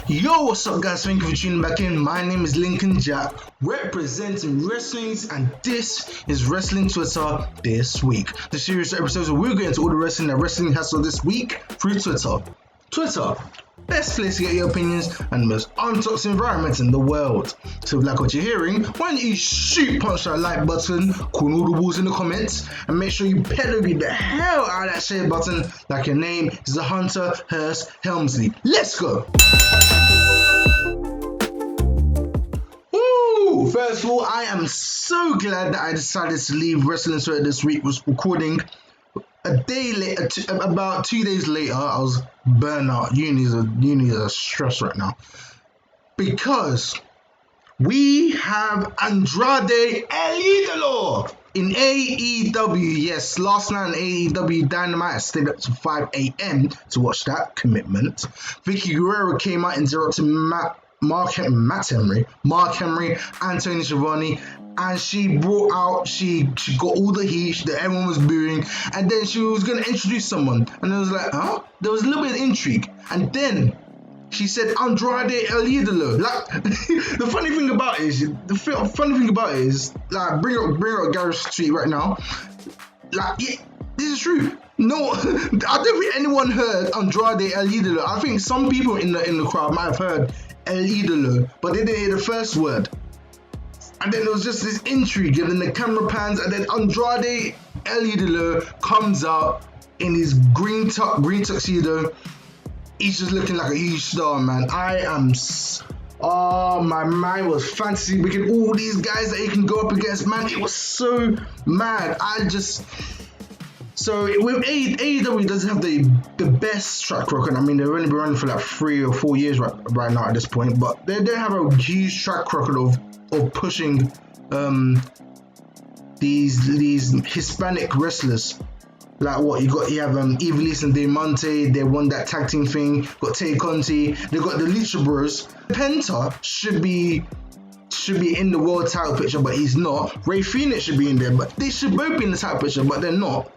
Yo, what's up guys? Thank you for tuning back in. My name is Lincoln Jack, representing WRESTHINGS, and this is Wrestling Twitter This Week. The series of episodes where we'll get into all the wrestling that wrestling has for this week through Twitter. Twitter, best place to get your opinions and the most untoxic environment in the world. So if you like what you're hearing, why don't you punch that like button, call all the balls in the comments, and make sure you pedigree the hell out of that share button like your name is the Hunter Hearst Helmsley. Let's go! Woo! First of all, I am so glad that I decided to leave Wrestling Twitter This Week. Was recording a day later, about 2 days later. I was burnt out. Uni is a stress right now because we have Andrade El Idolo in AEW. Yes, last night on AEW Dynamite, I stayed up to 5 a.m. to watch that commitment. Vicky Guerrero came out and interrupted Mark Henry, Anthony Schiavone, and she brought out, she got all the heat that everyone was booing, and then she was going to introduce someone, and it was like, huh? There was a little bit of intrigue, and then she said Andrade El Idolo. Like, the funny thing about it is, like, bring up Gareth's tweet right now. Like, yeah, this is true. No, I don't think anyone heard Andrade El Idolo. I think some people in the crowd might have heard El Idolo, but they didn't hear the first word. And then there was just this intrigue, and then the camera pans, and then Andrade El Idolo comes out in his green tuxedo. He's just looking like a huge star, man. My mind was fantasy booking all these guys that he can go up against, man. It was so mad. So with AEW doesn't have the best track record. I mean, they've only been running for like 3 or 4 years right now at this point, but they have a huge track record of pushing these Hispanic wrestlers. Like what you have Ivelisse and Diamante. They won that tag team thing. Got Tay Conti. They got the Lucha Bros. Penta should be in the world title picture, but he's not. Rey Fenix should be in there, but they should both be in the title picture, but they're not.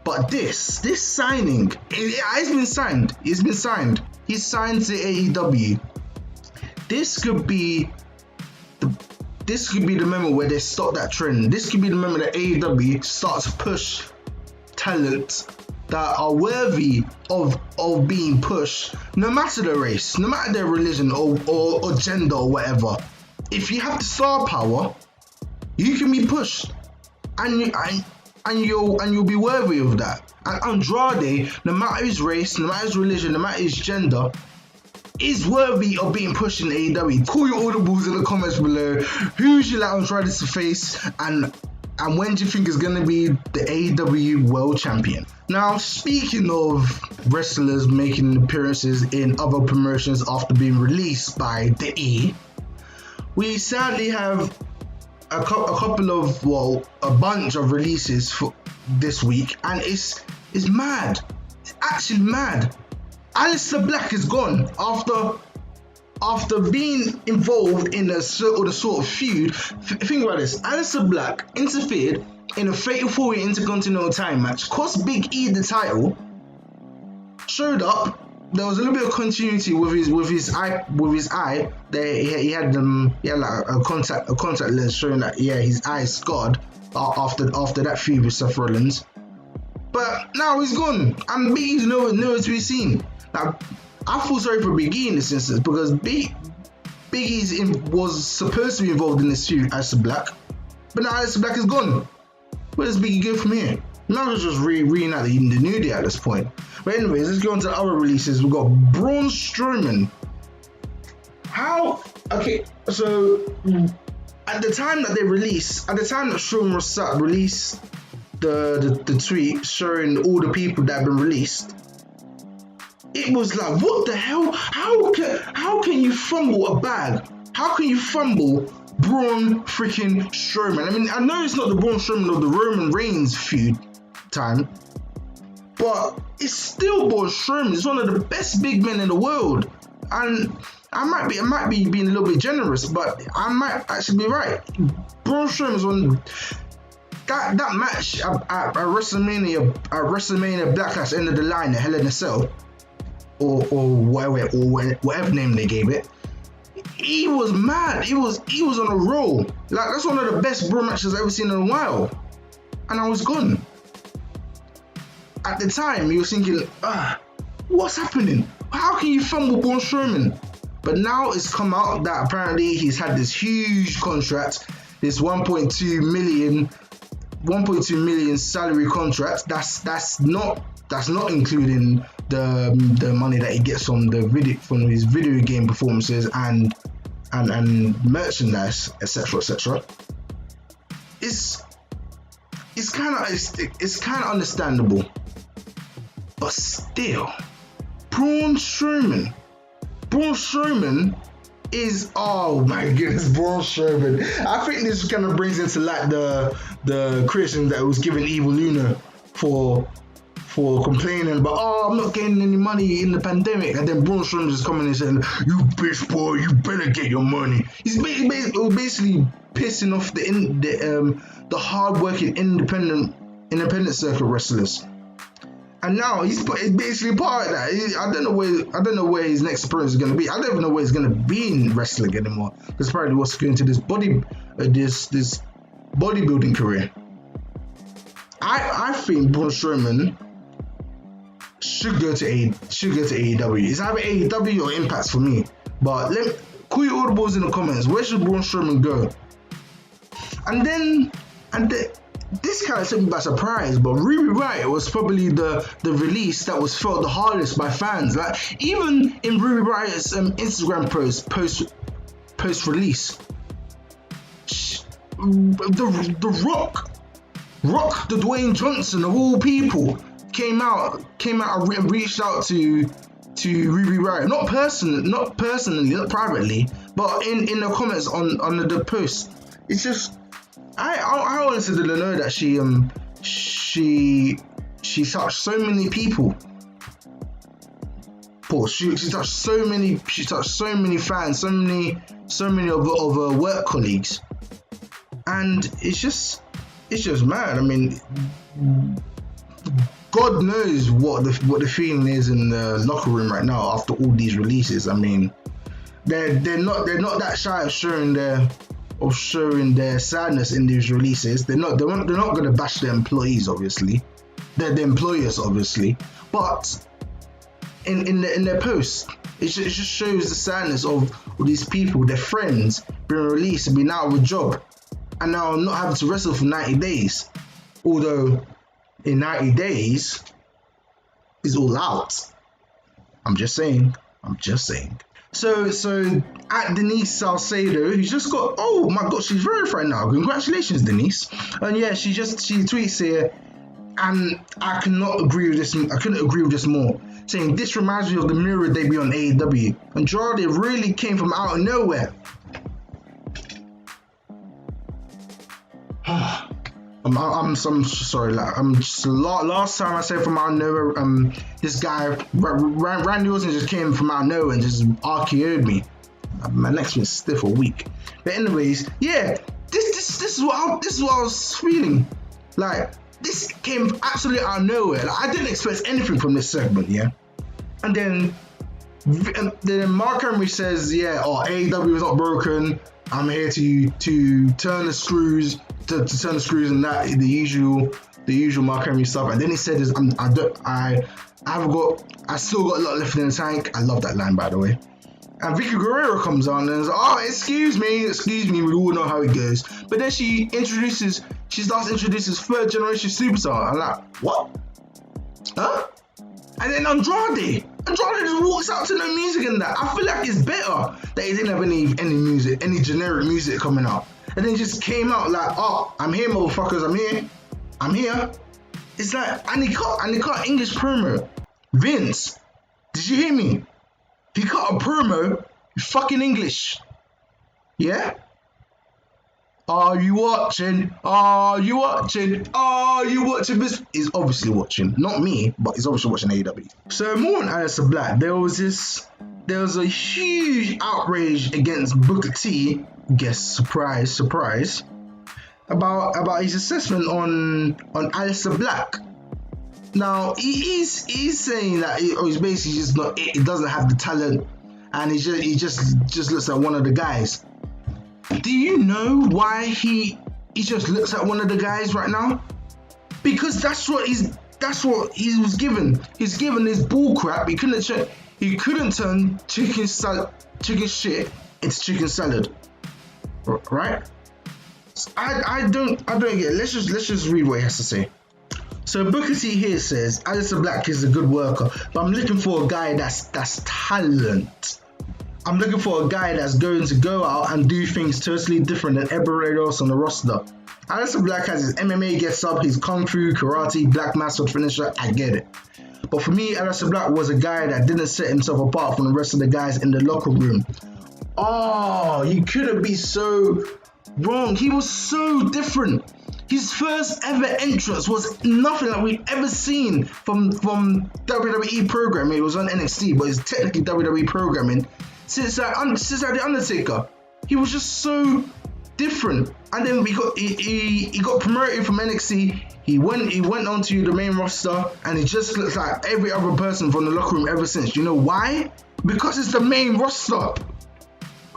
But this signing, it's been signed. It's been signed. He's signed to AEW. This could be the moment where they stop that trend. This could be the moment that AEW starts to push talent that are worthy of being pushed, no matter the race, no matter their religion or gender or whatever. If you have the star power, you can be pushed, and you'll be worthy of that. And Andrade, no matter his race, no matter his religion, no matter his gender, is worthy of being pushed in AEW. Call your audibles in the comments below. Who would you like Andrade to face, and when do you think is going to be the AEW World Champion? Now, speaking of wrestlers making appearances in other promotions after being released by the E, we sadly have a bunch of releases for this week, and it's mad. It's actually mad. Aleister Black is gone after being involved in a sort of feud. Think about this. Aleister Black interfered in a Fatal 4-Way Intercontinental title match, cost Big E the title, showed up. There was a little bit of continuity with his eye. He had like a contact lens showing that his eye is scarred after that feud with Seth Rollins. But now he's gone, and Big E's nowhere to be seen. Now, I feel sorry for Big E in this instance, because Big E was supposed to be involved in this feud, Aleister Black, but now Aleister Black is gone. Where does Big E go from here? Now it's just reunite the New Day at this point. But anyways, let's go on to the other releases. We've got Braun Strowman. So at the time that Strowman released the tweet showing all the people that have been released, it was like, what the hell? How can you fumble a bag? How can you fumble Braun freaking Strowman? I mean, I know it's not the Braun Strowman or the Roman Reigns feud time, but it's still Braun Strowman. It's one of the best big men in the world, and I might be being a little bit generous, but I might actually be right. Braun Strowman's one. That match at WrestleMania Backlash, End of the Line at Hell in a Cell, or whatever name they gave it. He was mad. He was on a roll. Like, that's one of the best bro matches I've ever seen in a while. And I was gone. At the time, you were thinking, what's happening? How can you fumble Braun Strowman? But now it's come out that apparently he's had this huge contract, this 1.2 million salary contract. That's not including the money that he gets from his video game performances and merchandise, etc. It's kind of understandable, but still, Braun Strowman is, oh my goodness, Braun Strowman. I think this kind of brings into like the criticism that was given Evil Luna for complaining about, I'm not getting any money in the pandemic, and then Braun Strowman just coming and saying, you bitch boy, you better get your money. He's basically pissing off the hard-working independent circuit wrestlers. And now he's basically part of that. I don't know where his next appearance is going to be. I don't even know where he's going to be in wrestling anymore, because apparently he wants to go into this bodybuilding career. I think Braun Strowman should go to AEW. It's either AEW or Impact for me. But call your audibles in the comments. Where should Braun Strowman go? And this kind of took me by surprise, but Ruby Riott was probably the release that was felt the hardest by fans. Like, even in Ruby Riott's Instagram post release, the Rock, the Dwayne Johnson of all people, came out and reached out to Ruby Riott, not personally, not privately, but in the comments on the post. It's just, I honestly didn't know that she touched so many people. She touched so many fans, so many of her work colleagues, and it's just mad. I mean, God knows what the feeling is in the locker room right now after all these releases. I mean, they're not that shy of showing their sadness in these releases. They're not going to bash their employees, obviously. They're the employers, obviously, but in their posts, it just shows the sadness of these people, their friends, being released and being out of a job, and now not having to wrestle for 90 days. Although in 90 days is all out. I'm just saying. So at Denise Salcedo, who's just got, oh my god, she's verified now. Congratulations, Denise. And yeah, she tweets here, and I couldn't agree with this more, saying this reminds me of the Miro debut on AEW. Andrade really came from out of nowhere. I'm sorry. Last time I said from out of nowhere, this guy Randy Orton just came from out of nowhere and just RKO'd me. My neck's been stiff all week. But anyways, yeah, this is what I was feeling. Like, this came absolutely out of nowhere. Like, I didn't expect anything from this segment, yeah. And then Mark Henry says, AEW is not broken. I'm here to turn the screws. To turn the screws and that, the usual Mark Henry stuff. And then he said, I still got a lot left in the tank. I love that line, by the way. And Vicky Guerrero comes on and says, excuse me, we all know how it goes. But then she starts introducing third generation superstar. I'm like, what? Huh? And then Andrade just walks out to no music and that. I feel like it's better that he didn't have any music, any generic music coming out. And then just came out like, I'm here, motherfuckers, I'm here. It's like, and he cut English promo. Vince, did you hear me? He cut a promo, fucking English. Yeah? Are you watching? This? He's obviously watching. Not me, but he's obviously watching AEW. So more on Aleister Black. There was a huge outrage against Booker T. Guess, surprise, about his assessment on Aleister Black. Now he's saying that he's basically just not it. He doesn't have the talent, and he just looks at one of the guys. Do you know why he just looks at one of the guys right now? Because that's what he was given. He's given this bull crap. He couldn't turn chicken shit into chicken salad, right? I don't get it. Let's just read what he has to say. So Booker T here says, Aleister Black is a good worker, but I'm looking for a guy that's talent. I'm looking for a guy that's going to go out and do things totally different than everybody else on the roster. Aleister Black has his MMA gets up, his kung fu, karate, black master finisher. I get it. But for me, Aleister Black was a guy that didn't set himself apart from the rest of the guys in the locker room. Oh, you couldn't be so wrong. He was so different. His first ever entrance was nothing like we've ever seen from WWE programming. It was on NXT, but it's technically WWE programming. Since The Undertaker, he was just so different. And then he got promoted from NXT. He went on to the main roster, and he just looks like every other person from the locker room ever since. You know why? Because it's the main roster.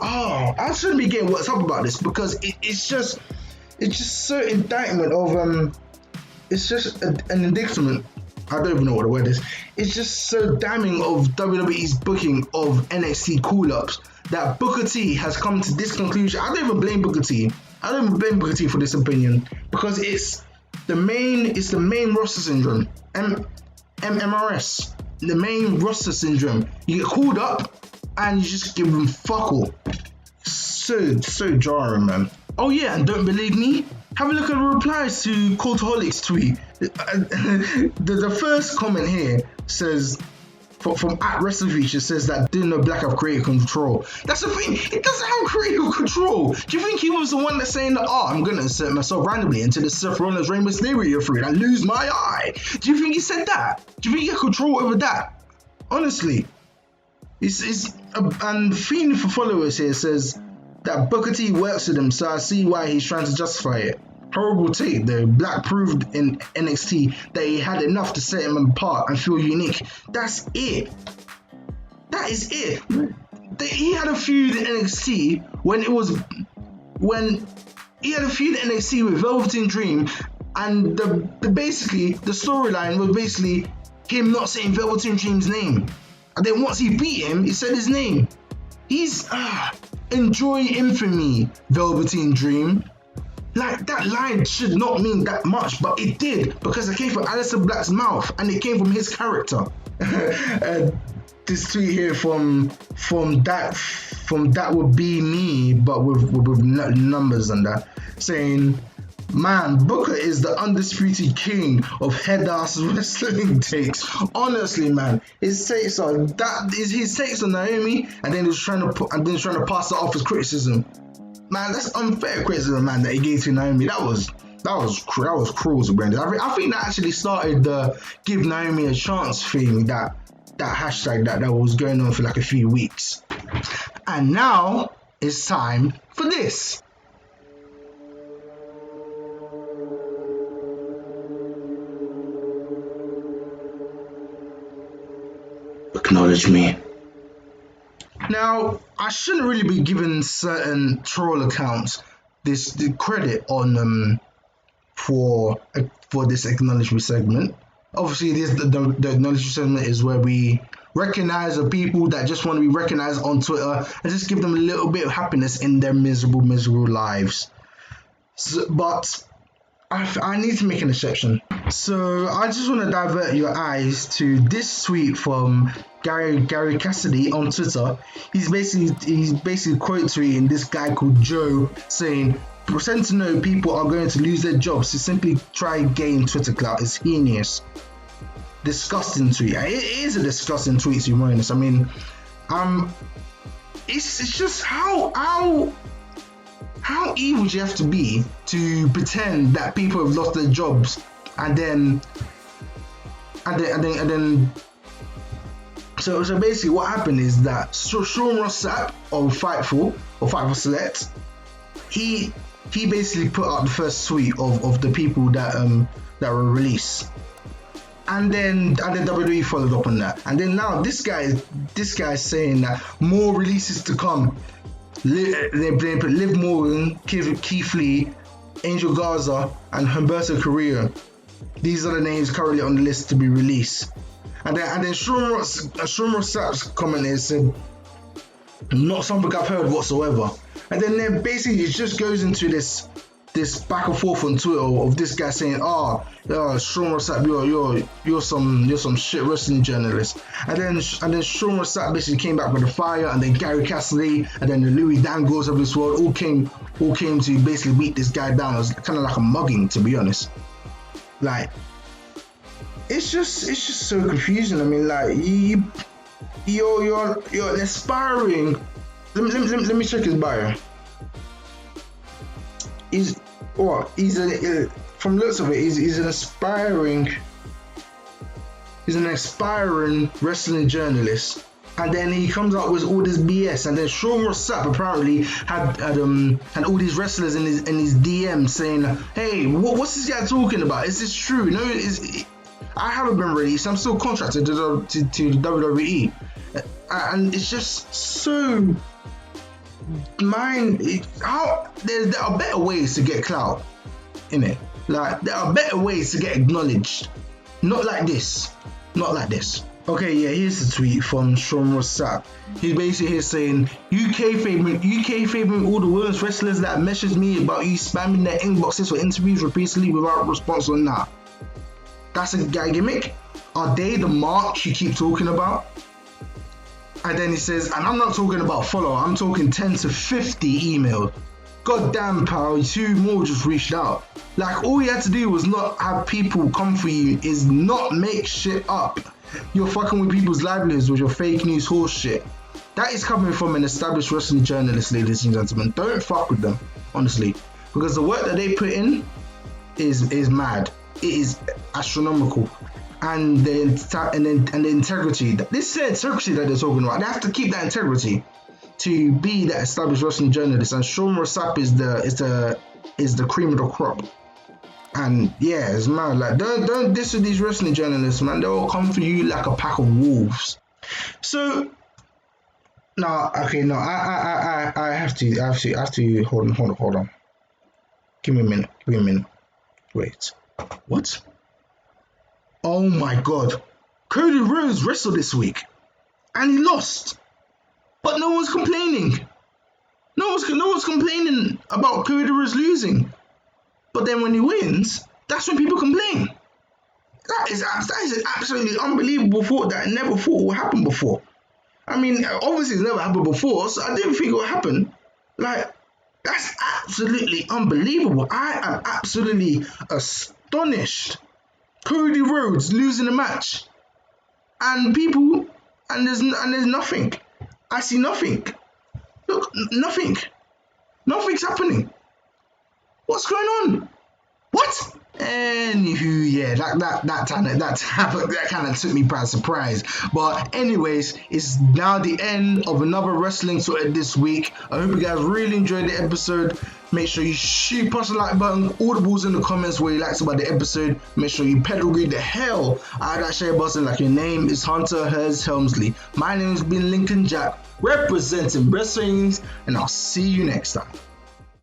Oh, I shouldn't be getting worked up about this because it's just so indictment of it's just an indictment. I don't even know what the word is. It's just so damning of WWE's booking of NXT call-ups that Booker T has come to this conclusion. I don't even blame Booker T. I don't even blame Booker T for this opinion because it's the main roster syndrome. MRS. The main roster syndrome. You get called up and you just give them fuck all. So jarring, man. Oh yeah, and don't believe me? Have a look at the replies to Cultaholic's tweet. The first comment here says, from @WrestlingFeatures says that didn't know Black have creative control. That's the thing, it doesn't have creative control. Do you think he was the one that's saying that, I'm gonna insert myself randomly into the Seth Rollins Rey Mysterio feud and lose my eye? Do you think he said that? Do you think he had control over that? Honestly. And Fiend for Followers here says that Booker T works with him, so I see why he's trying to justify it. Horrible take though. Black proved in NXT that he had enough to set him apart and feel unique. That's it. That is it. He had a feud in NXT when he had a feud in NXT with Velveteen Dream, and the storyline was basically him not saying Velveteen Dream's name. And then once he beat him, he said his name. He's enjoy infamy, Velveteen Dream. Like, that line should not mean that much, but it did, because it came from Aleister Black's mouth and it came from his character. This tweet here from that would be me, but with numbers and that, saying, man, Booker is the undisputed king of head-ass wrestling takes. Honestly, man, his takes on Naomi, and then he's trying to pass it off as criticism. Man, that's unfair criticism, man, that he gave to Naomi. That was cruel to Brendan. I think that actually started the give Naomi a chance thing, that hashtag that was going on for like a few weeks. And now it's time for this. Acknowledge me. Now, I shouldn't really be giving certain troll accounts the credit on for this acknowledge me segment. Obviously, the acknowledge me segment is where we recognize the people that just want to be recognized on Twitter and just give them a little bit of happiness in their miserable lives. But I need to make an exception. So I just want to divert your eyes to this tweet from Gary Cassidy on Twitter. He's basically quote tweeting this guy called Joe, saying, "Pretend to know people are going to lose their jobs to simply try and gain Twitter clout is heinous." Disgusting tweet. It is a disgusting tweet, to be honest. I mean, it's just how evil do you have to be to pretend that people have lost their jobs and then so basically what happened is that Sean Ross Sapp of Fightful Select, he basically put out the first tweet of the people that were released, And then WWE followed up on that. And then now this guy's saying that more releases to come. They put Liv Morgan, Keith Lee, Angel Garza, and Humberto Carrillo. These are the names currently on the list to be released. And then Sean Rossap's comment is said, not something I've heard whatsoever. And then basically it just goes into this back and forth on Twitter of this guy saying, Sean Rossap, you're some shit wrestling journalist. And then Sean Rossap basically came back with a fire, and then Gary Cassidy and then the Louis Dangos of this world all came to basically beat this guy down. It was kind of like a mugging, to be honest. Like, it's just so confusing. I mean, like, you're aspiring. Let me check his bio. From looks of it, he's an aspiring wrestling journalist, and then he comes out with all this BS. And then Sean Rossap apparently had all these wrestlers in his DM saying, "Hey, what's this guy talking about? Is this true? No, I haven't been released. I'm still contracted to the WWE," and it's just so. There are better ways to get clout, innit? Like, there are better ways to get acknowledged. Not like this. Okay, yeah, here's the tweet from Sean Rossap. He's basically here saying, UK favoring all the women's wrestlers that messaged me about you spamming their inboxes for interviews repeatedly without response on that. That's a guy gimmick? Are they the mark you keep talking about? And then he says, and I'm not talking about follow, I'm talking 10 to 50 emails. God damn, pal, 2 more just reached out. Like, all you had to do was not have people come for you, is not make shit up. You're fucking with people's livelihoods with your fake news horse shit. That is coming from an established wrestling journalist, ladies and gentlemen. Don't fuck with them, honestly. Because the work that they put in is mad. It is astronomical. And the integrity. This is the integrity that they're talking about. They have to keep that integrity to be that established wrestling journalist. And Sean Rossap is the cream of the crop. And yeah, it's mad. Like, don't diss with these wrestling journalists, man. They'll come for you like a pack of wolves. So I have to hold on. Give me a minute. Wait. What? Oh my god. Cody Rhodes wrestled this week and he lost. But no one's complaining. No one's complaining about Cody Rhodes losing. But then when he wins, that's when people complain. That is an absolutely unbelievable thought that I never thought would happen before. I mean, obviously it's never happened before, so I didn't think it would happen. Like, that's absolutely unbelievable. I am absolutely astonished. Cody Rhodes losing a match, and there's nothing. I see nothing. Look, nothing. Nothing's happening. What's going on? What? Anywho, yeah, that kind of took me by surprise. But anyways, it's now the end of another wrestling sorted this week. I hope you guys really enjoyed the episode. Make sure you push the like button, audibles in the comments where you liked about the episode. Make sure you pedigree the hell out of that share button like your name is Hunter Hers Helmsley. My name has been Lincoln Jack, representing WRESTHINGS, and I'll see you next time.